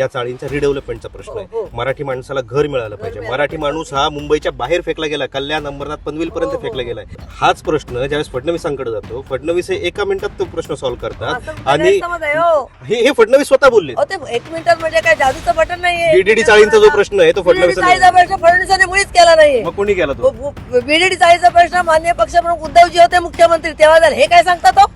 या चाळींचा रिडेव्हलपमेंटचा प्रश्न आहे. मराठी माणसाला घर मिळालं पाहिजे. मराठी माणूस हा मुंबईच्या बाहेर फेकला गेला, कल्याण, अंबरनाथ, पनवेल पर्यंत फेकला गेलाय. हाच प्रश्न ज्यावेळेस फडणवीसांकडे जातो, फडणवीस हे एका मिनिटात तो प्रश्न सॉल्व्ह करतात. आणि हे फडणवीस स्वतः बोलले, 1 मिनिटात म्हणजे काय जादूचं बटन नाहीये. बीडीडी चाळींचा जो प्रश्न आहे तो फडणवीसांनी मुळीच केला नाहीये. मग कोणी केला तो? बीडीडी चाळीचा प्रश्न माननीय पक्षप्रमुख उद्धवजी होते मुख्यमंत्री तेव्हा झाले. हे काय सांगतात?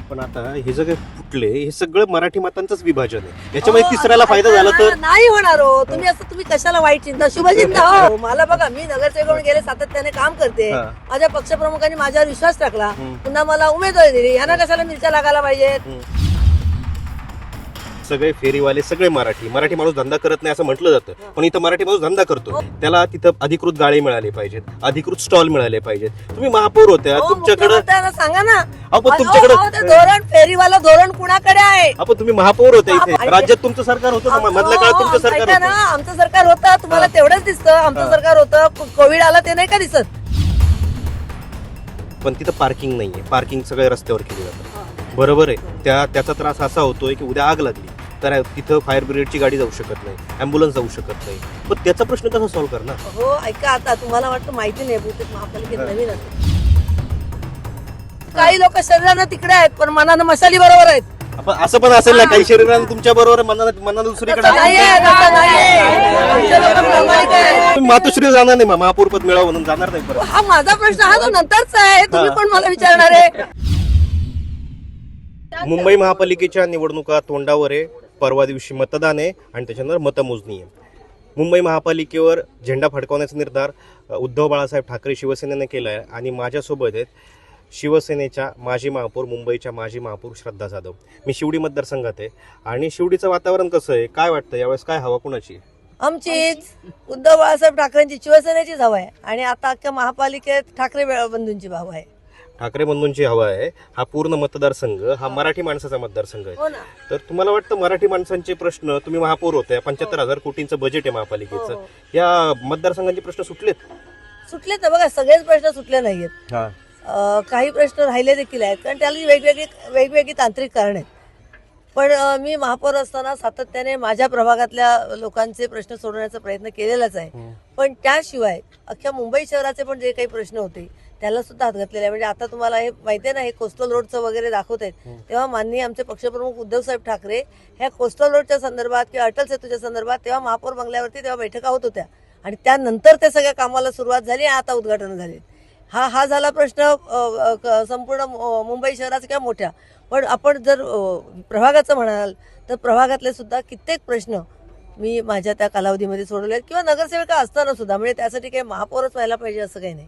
पण आता हे सगळे फुटले, हे सगळं मराठी मतांचंच विभाजन आहे. याच्यामध्ये तिसऱ्याला फायदा झाला तर नाही होणार हो. तुम्ही कशाला वाईट चिंता, शुभचिंता हो. मला बघा, मी नगरसेवक म्हणून गेले सातत्याने काम करते. माझ्या पक्षप्रमुखांनी माझ्यावर विश्वास टाकला, पुन्हा मला उमेदवारी दिली. यांना कशाला मिरच्या लागायला पाहिजेत? सगळे फेरीवाले, सगळे मराठी माणूस धंदा करत नाही असं म्हटलं जातं, पण इथं मराठी माणूस धंदा करतो. त्याला तिथं अधिकृत गाळे मिळाले पाहिजेत, अधिकृत स्टॉल मिळाले पाहिजेत. तुम्ही महापौर होत्या, तुमच्याकडे सांगा ना, आपण तुमच्याकडे धोरण, फेरीवाला धोरण कुणाकडे आहे? आपण तुम्ही महापौर होते इथे, राज्यात तुमचं सरकार होतं, मधल्या काळात तुमचं सरकार होतं. आमचं सरकार होतं, तुम्हाला तेवढंच दिसतं. आमचं सरकार होतं, कोविड आला ते नाही का दिसत? पण तिथं पार्किंग नाहीये. पार्किंग सगळे रस्त्यावर केली जातं, बरोबर आहे. त्याचा त्रास असा होतोय की उद्या आग लागली तर तिथं फायर ब्रिगेडची गाडी जाऊ शकत नाही, अँब्युलन्स जाऊ शकत नाही. पण त्याचा प्रश्न कसा सॉल्व्ह करणार? हो, ऐका, आता तुम्हाला वाटतं माहिती नाही, बहुतेक महापालिकेत नवीन असेल. काही लोक शरीरानं तिकडे आहेत पण मनानं मशाली बरोबर आहेत. आपण असं पण असेल ना, काही शरीरानं तुमच्या बरोबर, मनानं दुसरीकडे. तुम्ही मातोश्री जाणार नाही, महापौरपद मिळावं म्हणून जाणार नाही परत? हा माझा प्रश्न, हा तो नंतरचा आहे. तुम्ही पण मला विचारणार आहे. मुंबई महापालिकेच्या निवडणुका तोंडावर आहे. परवा दिवशी मतदान आहे आणि त्याच्यानंतर मतमोजणी आहे. मुंबई महापालिकेवर झेंडा फडकवण्याचा निर्धार उद्धव बाळासाहेब ठाकरे शिवसेनेने केला आहे. आणि माझ्यासोबत आहेत शिवसेनेच्या माजी महापौर, मुंबईच्या माजी महापौर श्रद्धा जाधव. मी शिवडी मतदारसंघात आहे. आणि शिवडीचं वातावरण कसं आहे, काय वाटतं यावेळेस, काय हवा कुणाची? आमचीच, उद्धव बाळासाहेब ठाकरेंची, शिवसेनेचीच हवा आहे. आणि आता अख्ख्या महापालिकेत ठाकरे बंधूंची हवा आहे. ठाकरे बंधूंची हवा आहे. हा पूर्ण मतदारसंघ हा मराठी माणसाचा मतदारसंघ आहे. तर तुम्हाला वाटतं मराठी माणसांचे प्रश्न, तुम्ही महापौर होते, 75,000 कोटींचं बजेट आहे महापालिकेचं, या मतदारसंघांचे प्रश्न सुटलेत? सुटलेत ना, बघा, सगळेच प्रश्न सुटले नाहीयेत. काही प्रश्न राहिले देखील आहेत, कारण त्याला वेगवेगळी तांत्रिक कारण आहेत. पण मी महापौर असताना सातत्याने माझ्या प्रभागातल्या लोकांचे प्रश्न सोडवण्याचा प्रयत्न केलेलाच आहे. पण त्याशिवाय अख्ख्या मुंबई शहराचे पण जे काही प्रश्न होते त्याला सुद्धा हात घातलेला आहे. म्हणजे आता तुम्हाला हे माहिती आहे ना, हे कोस्टल रोडचं वगैरे दाखवत आहेत, तेव्हा माननीय आमचे पक्षप्रमुख उद्धवसाहेब ठाकरे ह्या कोस्टल रोडच्या संदर्भात किंवा अटल सेतूच्या संदर्भात तेव्हा महापौर बंगल्यावरती तेव्हा बैठका होत होत्या. आणि त्यानंतर त्या सगळ्या कामाला सुरुवात झाली, आता उद्घाटन झाले. हा झाला प्रश्न संपूर्ण मुंबई शहराचा किंवा मोठ्या. पण आपण जर प्रभागाचं म्हणाल तर प्रभागातले सुद्धा कित्येक प्रश्न मी माझ्या त्या कालावधीमध्ये सोडवले, किंवा नगरसेविका असताना सुद्धा. म्हणजे त्यासाठी काही महापौरच व्हायला पाहिजे असं काही नाही.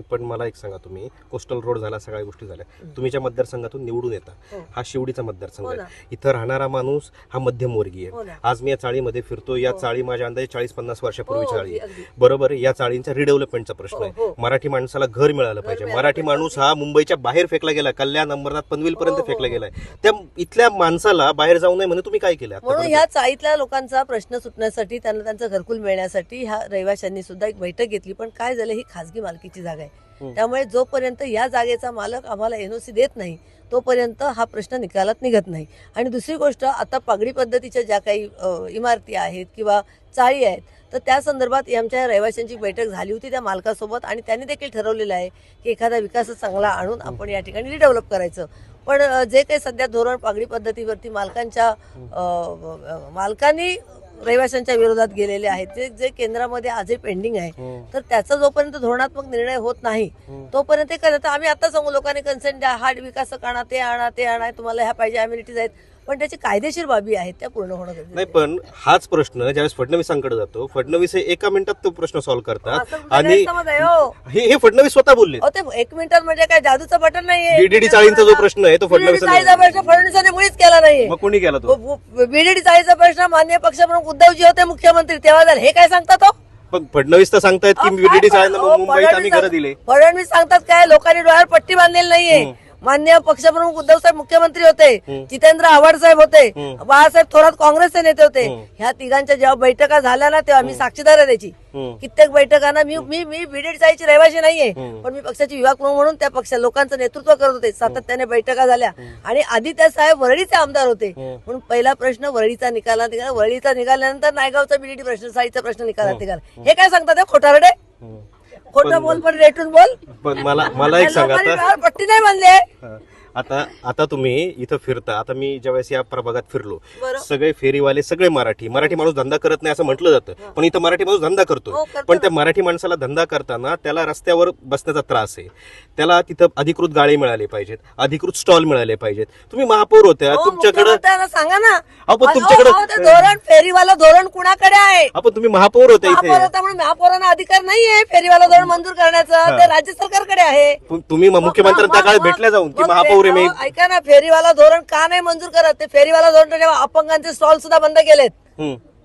पण मला एक सांगा, तुम्ही कोस्टल रोड झाला, सगळ्या गोष्टी झाल्या, तुम्ही ज्या मतदारसंघातून निवडून येता, हा शिवडीचा मतदारसंघ आहे. इथं राहणारा माणूस हा मध्यमवर्गीय आहे. आज मी या चाळीमध्ये फिरतो. या चाळी माझ्या अंदाजे 40-50 वर्षापूर्वी चाळी आहे, बरोबर आहे. या चाळींचा रिडेव्हलपमेंटचा प्रश्न आहे. मराठी माणसाला घर मिळालं पाहिजे. मराठी माणूस हा मुंबईच्या बाहेर फेकला गेला, कल्याण, अंबरनाथ, पनवेल पर्यंत फेकला गेलाय. त्या इथल्या माणसाला बाहेर जाऊ नये म्हणून तुम्ही काय केलं? म्हणून ह्या चाळीतल्या लोकांचा प्रश्न सुटण्यासाठी, त्यांना त्यांचं घरकुल मिळण्यासाठी ह्या रहिवाशांनी सुद्धा एक बैठक घेतली. पण काय झालं, ही खासगी मालकीची जागा आहे. त्यामुळे जोपर्यंत या जागेचा मालक आम्हाला एनओसी देत नाही तोपर्यंत हा प्रश्न निकालात निघत नाही. आणि दुसरी गोष्ट, आता पागडी पद्धतीच्या ज्या काही इमारती आहेत किंवा चाळी आहेत, तर त्या संदर्भात आमच्या रहिवाशांची बैठक झाली होती त्या मालकासोबत. आणि त्यांनी देखील ठरवलेलं आहे की एखादा विकास चांगला आणून आपण या ठिकाणी रिडेव्हलप करायचं. पण जे काही सध्या धोरण पागडी पद्धतीवरती मालकांनी रहिवाशांच्या विरोधात गेलेले आहेत, जे केंद्रामध्ये आजही पेंडिंग आहे, तर त्याचा जोपर्यंत धोरणात्मक निर्णय होत नाही तोपर्यंत ते करत. आम्ही आता सांगू लोकांनी कन्सेंट द्या, हा विकास आणा, ते आणा, तुम्हाला ह्या पाहिजे, अम्युनिटीज आहेत, पण त्याची कायदेशीर बाबी आहेत त्या पूर्ण होणं गरजेचं नाही. पण हाच प्रश्न ज्यावेळेस फडणवीसांकडे जातो, फडणवीस हे एका मिनिटात तो प्रश्न सॉल्व्ह करतात. आणि हे फडणवीस स्वतः बोलले, 1 मिनिटात म्हणजे काय जादूचं बटन नाहीये. बीडीडी चाळींचा जो प्रश्न आहे तो फडणवीसांनी मुळीच केला नाहीये. मग कोणी केला तो? बीडीडी चाळीचा प्रश्न माननीय पक्षप्रमुख उद्धवजी होते मुख्यमंत्री तेव्हा झाले. हे काय सांगतात? पण फडणवीस तर सांगतायत की बीडीडी चाळींना मुंबईत आम्ही घरं दिले. फडणवीस सांगतात काय, लोकांनी डोळ्यावर पट्टी बांधलेली नाहीये. माननीय पक्षप्रमुख उद्धव साहेब मुख्यमंत्री होते, जितेंद्र आव्हाड साहेब होते, बाळासाहेब थोरात काँग्रेसचे नेते होते. ह्या तिघांच्या जेव्हा बैठका झाल्या ना तेव्हा मी साक्षीदार आहे त्याची. कित्येक बैठकांना मी बीड चाळीची रहिवासी नाहीये, पण मी पक्षाची विभाग प्रमुख म्हणून त्या पक्ष लोकांचं नेतृत्व करत होते. सातत्याने बैठका झाल्या आणि आदित्य साहेब वरळीचे आमदार होते म्हणून पहिला प्रश्न वरळीचा निकाला. वरळीचा निघाल्यानंतर नायगावचा बीडीडी प्रश्न, साईचा प्रश्न निकालात निघाला. हे काय सांगतात खोटारडे? खोटं बोल पण रेटून बोल. पण मला एक सांगा आता, पट्टी नाही बांधले. आता तुम्ही इथं फिरता. आता मी ज्यावेळेस या प्रभागात फिरलो, बरं. सगळे फेरीवाले, सगळे मराठी माणूस धंदा करत नाही असं म्हटलं जातं, पण इथं मराठी माणूस धंदा करतो. हो, करतो पण त्या मराठी माणसाला धंदा करताना त्याला रस्त्यावर बसण्याचा त्रास आहे. त्याला तिथं अधिकृत गाळे मिळाले पाहिजेत, अधिकृत स्टॉल मिळाले पाहिजेत. तुम्ही महापौर होत्या, तुमच्याकडे सांगा ना आपण तुमच्याकडे धोरण, फेरीवाला धोरण कुणाकडे आहे? आपण तुम्ही महापौर होते इथे, महापौर होता म्हणून महापौरांना अधिकार नाहीये फेरीवाला धोरण मंजूर करण्याचं, ते राज्य सरकारकडे आहे. तुम्ही मुख्यमंत्र्यांना त्या काळात भेटल्या जाऊन की महापौर आहे मी. ऐका ना, फेरीवाला धोरण का नाही मंजूर करत? ते फेरीवाला धोरण जेव्हा अपंगांचे स्टॉल सुद्धा बंद केलेत.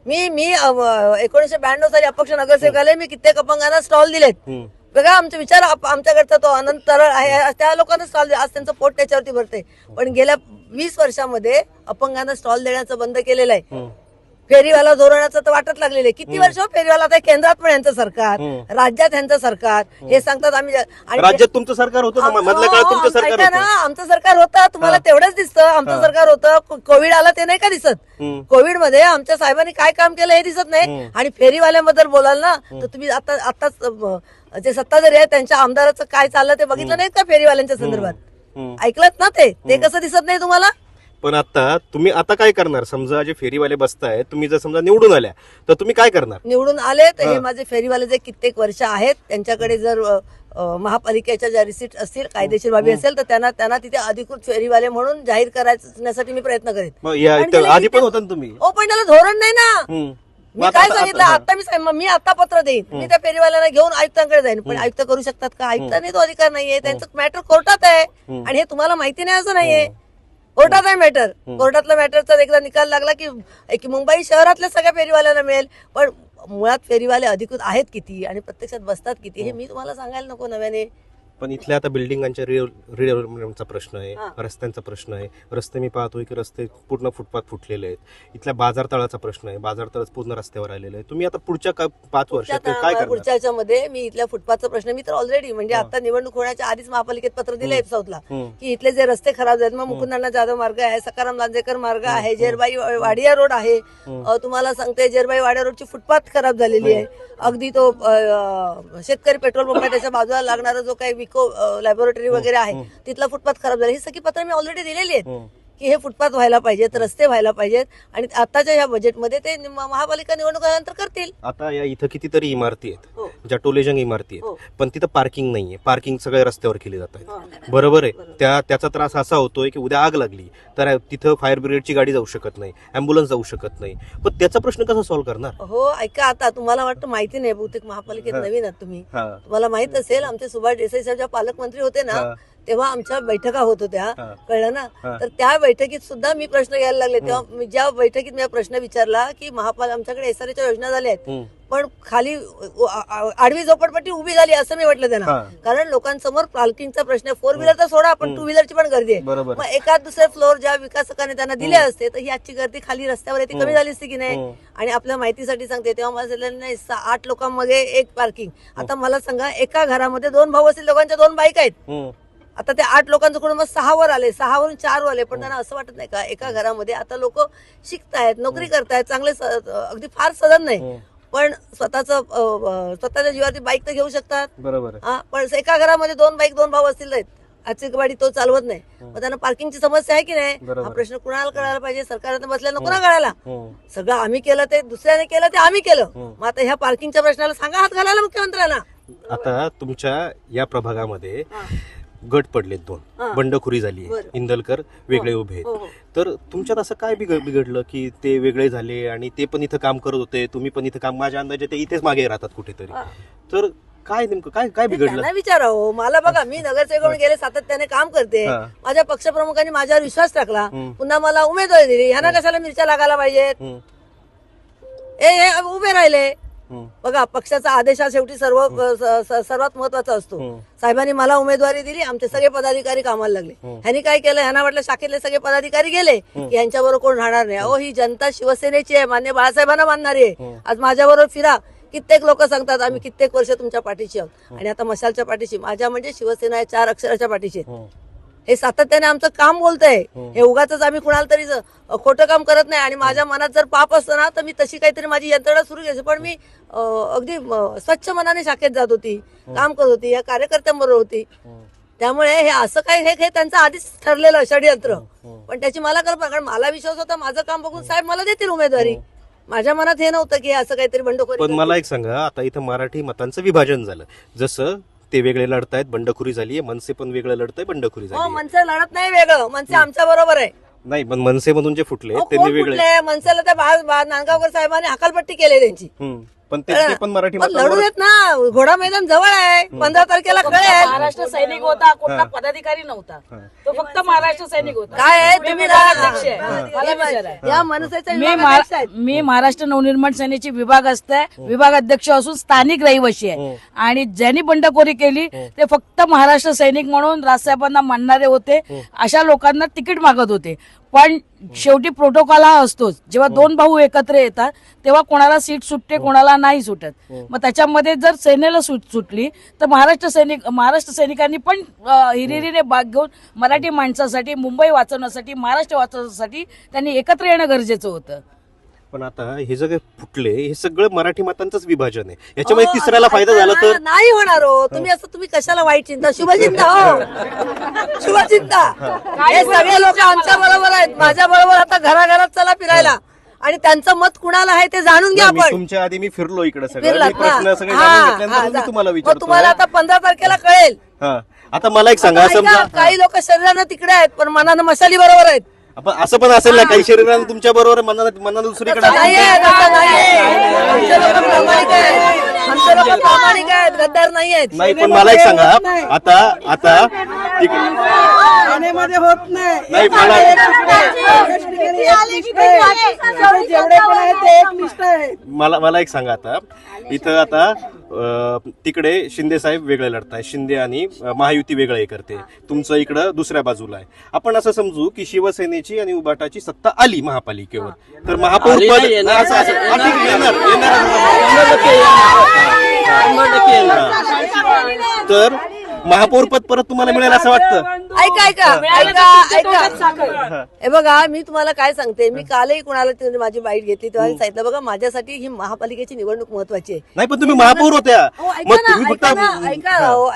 मी 1992 साली अपक्ष नगरसेवक आले, मी कित्येक अपंगांना स्टॉल दिलेत. बघा आमचा विचार, आमच्याकडचा तो अनंत तरळ आहे, त्या लोकांना स्टॉल दिले. आज त्यांचं पोट त्याच्यावरती भरते. पण गेल्या 20 वर्षामध्ये अपंगांना स्टॉल देण्याचं बंद केलेलं आहे. फेरीवाला धोरणाचं तर वाटत लागलेलं आहे. किती वर्ष फेरीवाला आता केंद्रात पण यांचं सरकार, राज्यात यांचं सरकार. हे सांगतात आम्ही राज्यात तुमचं सरकार होतं ना, मधल्या काळात तुमचं सरकार होतं. आमचं सरकार होतं, तुम्हाला तेवढंच दिसतं. आमचं सरकार होतं, कोविड आला ते नाही का दिसत? कोविड मध्ये आमच्या साहेबांनी काय काम केलं हे दिसत नाही. आणि फेरीवाल्याबद्दल बोलाल ना तर तुम्ही आताच जे सत्ताधारी आहे त्यांच्या आमदाराचं काय चाललं ते बघितलं नाहीत का? फेरीवाल्यांच्या संदर्भात ऐकलत ना? ते कसं दिसत नाही तुम्हाला? पण आता तुम्ही आता काय करणार? समजा जे फेरीवाले बसताय, तुम्ही जर समजा निवडून आल्या तर तुम्ही काय करणार? निवडून आले तर हे माझे फेरीवाले जे कित्येक वर्ष आहेत त्यांच्याकडे जर महापालिकेच्या ज्या रिसीट असतील, कायदेशीर बाबी असेल तर त्यांना तिथे अधिकृत फेरीवाले म्हणून जाहीर करण्यासाठी मी प्रयत्न करेन. आधी पण होता तुम्ही. हो, पण त्याला धोरण नाही ना. मी काय सांगितलं आता? मी आता पत्र देईन, मी त्या फेरीवाल्यांना घेऊन आयुक्तांकडे जाईन. पण आयुक्त करू शकतात का? आयुक्तांनी तो अधिकार नाहीये. त्यांचं मॅटर कोर्टात आहे आणि हे तुम्हाला माहिती नाही असं नाहीये. कोर्टात आहे मॅटर. कोर्टातला मॅटरचा एकदा निकाल लागला की मुंबई शहरातल्या सगळ्या फेरीवाल्यांना मिळेल. पण मुळात फेरीवाले अधिकृत आहेत किती आणि प्रत्यक्षात बसतात किती हे मी तुम्हाला सांगायला नको नव्याने. पण इथल्या आता बिल्डिंगांच्या रिडेव्हलपमेंटचा प्रश्न आहे, रस्त्यांचा प्रश्न आहे. रस्ते मी पाहतोय की रस्ते पूर्ण फुटपाथ फुटलेले आहेत. इथल्या बाजारतळाचा प्रश्न आहे, बाजारतळच पूर्ण रस्त्यावर आलेलं आहे. तुम्ही आता पुढच्या 5 वर्षात काय करणार? पुढच्या याच्यामध्ये मी इथल्या फुटपाथचा प्रश्न, मी तर ऑलरेडी म्हणजे आता निवडणूक होण्याच्या आधीच महापालिकेत पत्र दिले साऊथला की इथले जे रस्ते खराब आहेत, मग मुकुंदण्णा जाधव मार्ग आहे, सकाराम लांजेकर मार्ग आहे, जेरबाई वाडिया रोड आहे. तुम्हाला सांगते जेरबाई वाडिया रोडची फुटपाथ खराब झालेली आहे. अगदी तो शेतकरी पेट्रोल पंप आहे त्याच्या बाजूला लागणारा जो काही लॅबोरेटरी वगैरे आहे तिथला फुटपाथ खराब झाला. ही सगळी पत्र मी ऑलरेडी दिलेली आहेत की हे फुटपाथ व्हायला पाहिजेत, रस्ते व्हायला पाहिजेत आणि आताच्या ह्या बजेटमध्ये ते महापालिका निवडणुकानंतर करतील. आता या इथं कितीतरी इमारती आहेत ज्या टोलेजंग इमारती आहेत, पण तिथं पार्किंग नाहीये. पार्किंग सगळे रस्त्यावर केली जात आहेत. बरोबर आहे. त्याचा त्रास असा होतोय की उद्या आग लागली तर तिथं फायर ब्रिगेडची गाडी जाऊ शकत नाही, अँब्युलन्स जाऊ शकत नाही. पण त्याचा प्रश्न कसा सॉल्व्ह करणार? हो, ऐका, आता तुम्हाला वाटतं माहिती नाही, बहुतेक महापालिकेत नवीन आहात तुम्ही, तुम्हाला माहित असेल आमचे सुभाष देसाई साहेब जेव्हा पालकमंत्री होते ना तेव्हा आमच्या बैठका होत होत्या, कळलं ना? तर त्या बैठकीत सुद्धा मी प्रश्न घ्यायला लागले. तेव्हा ज्या बैठकीत मी प्रश्न विचारला की आमच्याकडे एसआरएच्या योजना झाल्या आहेत पण खाली आडवी झोपडपट्टी उभी झाली असं मी म्हटलं त्यांना. कारण लोकांसमोर पार्किंगचा प्रश्न, 4 व्हीलर तर सोडा, पण 2 व्हीलरची पण गर्दी आहे. मग एखाद दुसरे फ्लोअर ज्या विकासकाने त्यांना दिले असते तर ही आजची गर्दी खाली रस्त्यावर ती कमी झाली असती की नाही? आणि आपल्या माहितीसाठी सांगते, तेव्हा मला नाही 8 लोकांमध्ये 1 पार्किंग. आता मला सांगा, एका घरामध्ये 2 भाऊ असतील, दोघांच्या 2 बाईक आहेत. आता ते 8 लोकांचं कुटुंब 6 वर आले, 6 वरून 4 वर आले. पण त्यांना असं वाटत नाही का एका घरामध्ये आता लोक शिकतायत, नोकरी करतायत, चांगले अगदी फार सदन नाही पण स्वतःच्या जीवाची बाईक तर घेऊ शकतात. बरोबर. पण एका घरामध्ये 2 बाईक 2 भाऊ असतील, आजची गाडी तो चालवत नाही. मग त्यांना पार्किंगची समस्या आहे की नाही? हा प्रश्न कुणाला कळायला पाहिजे? सरकारने बसल्यानं कुणा कळायला? सगळं आम्ही केलं ते दुसऱ्याने केलं ते आम्ही केलं. मग आता ह्या पार्किंगच्या प्रश्नाला सांगा हात घालायला मुख्यमंत्र्यांना. आता तुमच्या या प्रभागामध्ये गट पडलेत 2, बंडखोरी झाली, इंदलकर वेगळे उभे आहेत. तर तुमच्यात असं काय बिघडलं की ते वेगळे झाले आणि ते पण इथं काम करत होते, तुम्ही पण इथं काम, माझ्या अंदाजे ते इथेच मागे राहतात कुठेतरी. तर काय नेमकं काय बिघडलं? विचारा हो मला. बघा, मी नगरसेवक म्हणून गेले सातत्याने काम करते. माझ्या पक्षप्रमुखांनी माझ्यावर विश्वास टाकला, पुन्हा मला उमेदवारी दिली. ह्यांना कशाला मिरच्या लागायला पाहिजेत? उभे राहिले बघा, पक्षाचा आदेश हा शेवटी सर्वात महत्वाचा असतो. साहेबांनी मला उमेदवारी दिली, आमचे सगळे पदाधिकारी कामाला लागले. ह्यांनी काय केलं, ह्यांना वाटलं शाखेतले सगळे पदाधिकारी गेले की यांच्याबरोबर कोण राहणार नाही. अहो, ही जनता शिवसेनेची आहे, मान्य बाळासाहेबांना मानणारी आहे. आज माझ्याबरोबर फिरा, कित्येक लोक सांगतात आम्ही कित्येक वर्ष तुमच्या पाठीशी आहोत, आणि आता मशालच्या पाठीशी. माझ्या म्हणजे शिवसेना आहे 4 अक्षराच्या पाठीशी. हे सातत्याने आमचं काम बोलतंय. हे उगाच आम्ही कुणाला तरी खोटं काम करत नाही. आणि माझ्या मनात जर पाप असतं ना तर मी तशी काहीतरी माझी यंत्रणा सुरू केली, पण मी अगदी स्वच्छ मनाने शाखेत जात होती, काम करत होती, या कार्यकर्त्यांबरोबर होती. त्यामुळे हे असं काय, हे त्यांचं आधीच ठरलेलं षडयंत्र. पण त्याची मला कल्पना, कारण मला विश्वास होता माझं काम बघून साहेब मला देतील उमेदवारी. माझ्या मनात हे नव्हतं की असं काहीतरी बंडखोरी. पण मला एक सांगा, आता इथं मराठी मतांचं विभाजन झालं, जसं ते वेगळे लढतायत, बंडखोरी झालीये, मनसे पण वेगळं लढतंय, बंडखोरी हो, झाली. मनसे लढत नाही वेगळं, मनसे आमच्या बरोबर आहे. नाही, पण मनसे मधून जे फुटले अहो, त्यांनी कोण वेगळे. कुठले मनसेला त्या नांदगावकर साहेबांनी हकालपट्टी केली त्यांची. पण ते पण मराठी पण लढू देत ना, घोडा मैदान जवळ आहे, 15 तारखेला कळेल. महाराष्ट्र सैनिक होता, कुठला पदाधिकारी नव्हता, तो फक्त महाराष्ट्र सैनिक होता. काय आहे तुम्ही विभागाध्यक्ष आहे. मला विचारा. या मनसेच्या मी विभागाध्यक्ष आहेत. मी महाराष्ट्र नवनिर्माण सेनेची विभाग असते, विभाग अध्यक्ष असून स्थानिक रहिवासी आहे. आणि ज्यांनी बंडखोरी केली ते फक्त महाराष्ट्र सैनिक म्हणून राजसाहेबांना मानणारे होते, अशा लोकांना तिकीट मागत होते. पण शेवटी प्रोटोकॉल हा असतोच. जेव्हा 2 भाऊ एकत्र येतात तेव्हा कोणाला सीट सुटते, कोणाला नाही सुटत. मग त्याच्यामध्ये जर सेनेला सुटली तर महाराष्ट्र सैनिकांनी पण हिरिरीने भाग घेऊन मराठी माणसासाठी, मुंबई वाचवण्यासाठी, महाराष्ट्र वाचवण्यासाठी त्यांनी एकत्र येणं गरजेचं होतं. पण आता हे जे फुटले, हे सगळं मराठी मतांचंच विभाजन आहे. याच्यामध्ये तिसऱ्याला फायदा झाला तर नाही होणार हो. तुम्ही कशाला वाईट चिंता, शुभचिंता हो, शुभचिंता. हे सगळे लोक आमच्या बरोबर आहेत, माझ्या बरोबर. आता घराघरात चला फिरायला, आणि त्यांचं मत कुणाला आहे ते जाणून घ्या. आपण तुमच्या आधी मी फिरलो इकडे सगळं, फिरलात मी प्रश्न सगळे ना. जाणून घेतल्यानंतर मी तुम्हाला विचारतो. तुम्हाला आता 15 तारखेला कळेल. आता मला एक सांगा, समजा काही लोक शरीरानं तिकडे आहेत पण मनानं मशाली बरोबर आहेत. आपण असं पण असेल ना, काही शरीरानं तुमच्या बरोबर, मनानं दुसरीकडे तसं नाहीये, तसं नाहीये. आमचे लोक प्रामाणिक आहेत, आमचे लोक प्रामाणिक आहेत, गद्दार नाही आहेत. नाही. पण मला एक सांगा, आता ठाण्यामध्ये होत नाही. नाही, मला जेवढे पण आहेत ते एक लिस्ट आहे. मला एक सांगा, आता तिकडे शिंदे साहेब वेगळे लढताय, शिंदे आणि महायुती वेगळं हे करते, तुमचं इकडं दुसऱ्या बाजूला आहे. आपण असं समजू की शिवसेनेची आणि उबाटाची सत्ता आली महापालिकेवर, तर महापौर पद तर महापौर पद परत तुम्हाला मिळेल असं वाटतं? ऐका. हे बघा, मी तुम्हाला काय सांगते, मी कालही कुणाला माझी बाईट घेतली तेव्हा सांगितलं, बघा माझ्यासाठी ही महापालिकेची निवडणूक महत्वाची आहे. नाही, पण तुम्ही महापौर होत्या.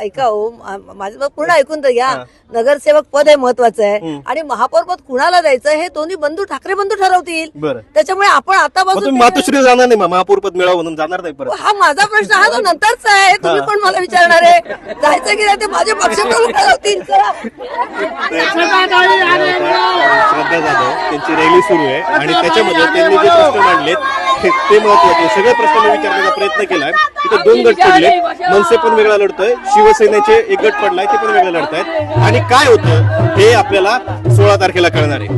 ऐका हो, माझं पूर्ण ऐकून तर घ्या. नगरसेवक पद हे महत्वाचं आहे, आणि महापौर पद कुणाला द्यायचं हे दोन्ही ठाकरे बंधू ठरवतील. बरं. त्याच्यामुळे आपण आतापासून तुम्ही मातोश्री जाणार नाही, महापौर पद मिळावं म्हणून जाणार नाही परत? हा माझा प्रश्न, हा तो नंतरचा आहे. तुम्ही पण मला विचारणार आहे जायचं की नाही, ते माझे पक्षप्रमुख ठरवतील. श्रद्धा जाधव त्यांची रॅली सुरू आहे, आणि त्याच्यामध्ये त्यांनी जे प्रश्न मांडलेत ते महत्वाचे. सगळे प्रश्न मी विचारण्याचा प्रयत्न केलाय. इथे 2 गट पडले, मनसे पण वेगळा लढतोय, शिवसेनेचे एक गट पडलाय, ते पण वेगळं लढतायत. आणि काय होतं हे आपल्याला 16 तारखेला कळणार आहे.